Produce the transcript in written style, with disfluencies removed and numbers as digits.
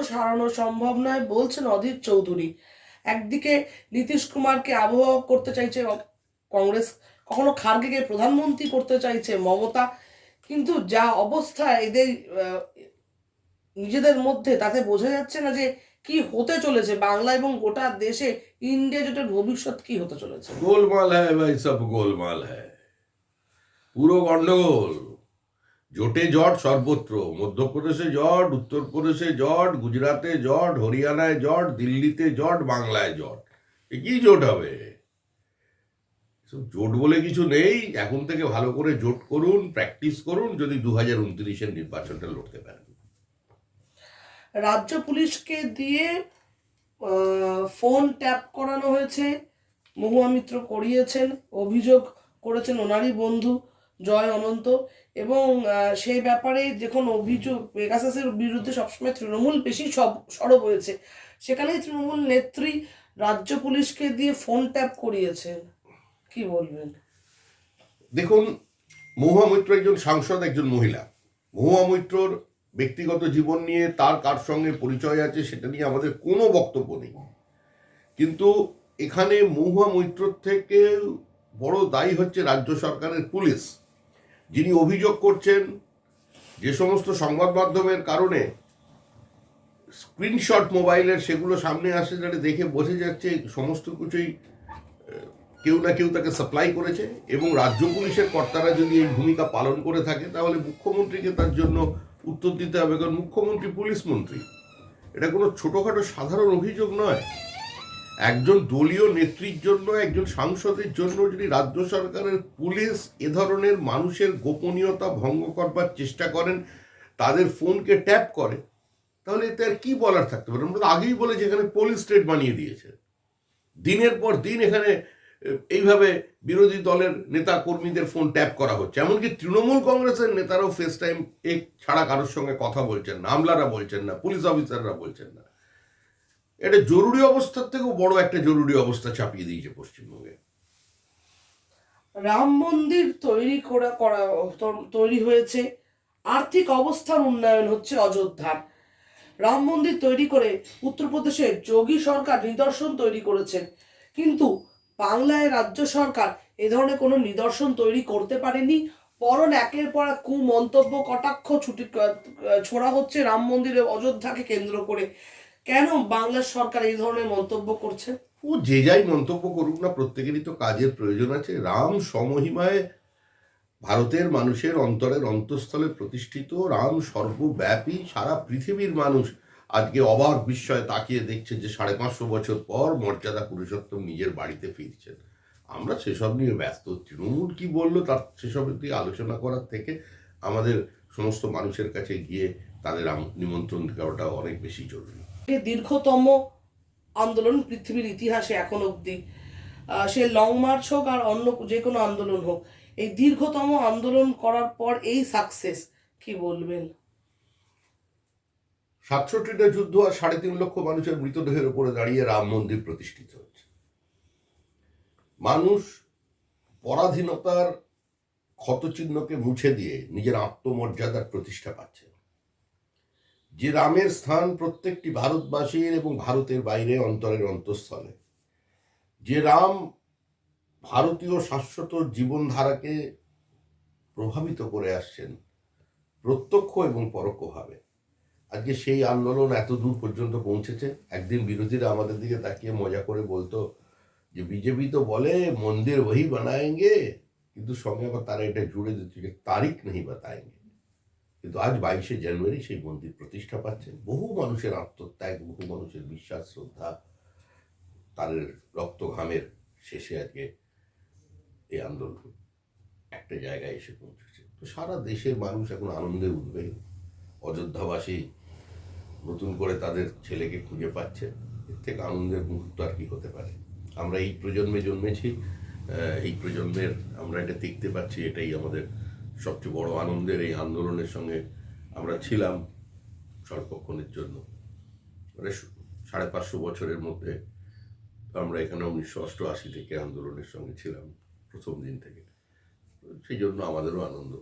সারানো সম্ভব নয় বলছেন অধীর চৌধুরী। একদিকে নীতিশ কুমারকে আবহাওয়া করতে চাইছে কংগ্রেস, কখনো খার্গেকে প্রধানমন্ত্রী করতে চাইছে মমতা, কিন্তু যা অবস্থা এদের নিজেদের মধ্যে, তাতে বোঝা যাচ্ছে না যে কি হতে চলেছে বাংলা এবং গোটা দেশে ইন্ডিয়া জোটের ভবিষ্যৎ কি হতে চলেছে। গোলমাল হ্যাঁ ভাই, সব গোলমাল হ্যাঁ, পুরো গন্ডগোল। জোটে জট সর্বত্র, মধ্যপ্রদেশে জট, উত্তরপ্রদেশে জট, গুজরাটে জট, হরিয়ানায় জট, দিল্লিতে জট, বাংলায় জট। এ কি জোট হবে? জোট বলে কিছু নেই। এখন থেকে ভালো করে জোট করুন, প্র্যাকটিস করুন, যদি 2029-এর নির্বাচনটা লড়তে পারেন। রাজ্য পুলিশকে দিয়ে ফোন ট্যাপ করানো হয়েছে, মহুয়া মিত্র করিয়েছেন, অভিযোগ করেছেন ওনারই বন্ধু জয় অনন্ত। এবং সেই ব্যাপারে যখন অভিযোগ পেগাসাসের বিরুদ্ধে সবসময় তৃণমূল বেশি সরব হয়েছে, সেখানেই তৃণমূল নেত্রী রাজ্য পুলিশকে দিয়ে ফোন ট্যাপ করিয়েছেন, কি বলবেন? দেখুন, মহুয়া মৈত্র একজন সাংসদ, একজন মহিলা। মহুয়া মৈত্রর ব্যক্তিগত জীবন নিয়ে তার কার সঙ্গে পরিচয় আছে সেটা নিয়ে আমাদের কোনো বক্তব্য নেই, কিন্তু এখানে মহুয়া মৈত্রর থেকে বড় দায়ী হচ্ছে রাজ্য সরকারের পুলিশ, যিনি অভিযোগ করছেন যে সমস্ত সংবাদ মাধ্যমের কারণে স্ক্রিনশট মোবাইলের সেগুলো সামনে আসে, যাতে দেখে বোঝা যাচ্ছে সমস্ত কিছুই কেউ না কেউ তাকে সাপ্লাই করেছে। এবং রাজ্য পুলিশের কর্তারা যদি এই ভূমিকা পালন করে থাকে, তাহলে মুখ্যমন্ত্রীকে তার জন্য উত্তর দিতে হবে, কারণ মুখ্যমন্ত্রী পুলিশ মন্ত্রী। এটা কোনো ছোটোখাটো সাধারণ অভিযোগ নয়। একজন দলীয় নেত্রীর জন্য, একজন সাংসদের জন্য যদি রাজ্য সরকারের পুলিশ এ ধরনের মানুষের গোপনীয়তা ভঙ্গ করবার চেষ্টা করেন, তাদের ফোনকে ট্যাপ করে, তাহলে এতে আর কি বলার থাকতে পারে? আমরা তো আগেই বলেছি এখানে পুলিশ স্টেট বানিয়ে দিয়েছে। দিনের পর দিন এখানে এইভাবে বিরোধী দলের নেতা কর্মীদের ফোন ট্যাপ করা হচ্ছে। এমনকি তৃণমূল কংগ্রেসের নেতারাও ফেস টাইম ছাড়া কারোর সঙ্গে কথা বলছেন না, আমলারা বলছেন না, পুলিশ অফিসাররা বলছেন না। এটা জরুরি অবস্থার থেকেও বড় একটা জরুরি অবস্থা চাপিয়ে দিয়েছে পশ্চিমবঙ্গে। রাম মন্দির তৈরি হয়েছে, আর্থিক অবস্থার উন্নয়ন হচ্ছে অযোধ্যার। রাম মন্দির তৈরি করে উত্তরপ্রদেশে যোগী সরকার নিদর্শন তৈরি করেছেন, কিন্তু বাংলায় রাজ্য সরকার এ ধরনের কোনো নিদর্শন তৈরি করতে পারেনি, বরং একের পর এক কুমন্তব্য কটাক্ষ ছোড়া হচ্ছে রাম মন্দিরে অযোধ্যাকে কেন্দ্র করে। কেন বাংলার সরকার এই ধরনের মন্তব্য করছে? ও যে যাই মন্তব্য করুক না, প্রত্যেকেরই তো কাজের প্রয়োজন আছে। রাম সমহিমায় ভারতের মানুষের অন্তরের অন্তঃস্থলে প্রতিষ্ঠিত। রাম সর্বব্যাপী, সারা পৃথিবীর মানুষ আজকে অবাক বিস্ময়ে তাকিয়ে দেখছে যে 550 বছর পর মর্যাদা পুরুষোত্তম নিজের বাড়িতে ফিরছেন। আমরা সেসব নিয়ে ব্যস্ত। তৃণমূল কি বললো তার সেসবের দিকে আলোচনা করার থেকে আমাদের সমস্ত মানুষের কাছে গিয়ে তাদের নিমন্ত্রণ দেওয়াটা অনেক বেশি জরুরি। দীর্ঘতম আন্দোলন পৃথিবীর ইতিহাসে এখন অবধি, সে লং মার্চ হোক আর অন্য যে কোনো আন্দোলন হোক, এই দীর্ঘতম আন্দোলন করার পর এই সাকসেস, কি বলবেন? 67টা যুদ্ধ আর 3.5 লক্ষ মানুষের মৃতদেহের উপরে দাঁড়িয়ে রাম মন্দির প্রতিষ্ঠিত হচ্ছে। মানুষ পরাধীনতার ক্ষতচিহ্নকে মুছে দিয়ে নিজের আত্মমর্যাদার প্রতিষ্ঠা পাচ্ছে। যে রামের স্থান প্রত্যেকটি ভারতবাসীর এবং ভারতের বাইরে অন্তরের অন্তঃস্থলে, যে রাম ভারতীয় শাশ্বত জীবনধারাকে প্রভাবিত করে আসছেন প্রত্যক্ষ এবং পরোক্ষভাবে, আজকে সেই আন্দোলন এত দূর পর্যন্ত পৌঁছেছে। একদিন বিরোধীরা আমাদের দিকে তাকিয়ে মজা করে বলতো যে বিজেপি তো বলে মন্দির ওহি বানায়েঙ্গে, কিন্তু সঙ্গে আবার তারা এটা জুড়ে দিচ্ছে যে তারিখ নেই বাতায়েঙ্গে। কিন্তু আজ 22শে জানুয়ারি সেই মন্দির প্রতিষ্ঠা পাচ্ছে। বহু মানুষের আত্মত্যাগ, বহু মানুষের বিশ্বাস, শ্রদ্ধা, তাদের রক্ত ঘামের শেষে আজকে এই আন্দোলন একটা জায়গায় এসে পৌঁছেছে। তো সারা দেশের মানুষ এখন আনন্দে উঠবে। অযোধ্যাবাসী নতুন করে তাদের ছেলেকে খুঁজে পাচ্ছে। এর থেকে আনন্দের মুহূর্ত আর কি হতে পারে? আমরা এই প্রজন্মে জন্মেছি, এই প্রজন্মের আমরা এটা দেখতে পাচ্ছি, এটাই আমাদের সবচেয়ে বড় আনন্দের। এই আন্দোলনের সঙ্গে আমরা ছিলাম স্বল্পক্ষণের জন্য, মানে 550 বছরের মধ্যে আমরা এখানে 1988 থেকে আন্দোলনের সঙ্গে ছিলাম প্রথম দিন থেকে। সেই জন্য আমাদেরও আনন্দ।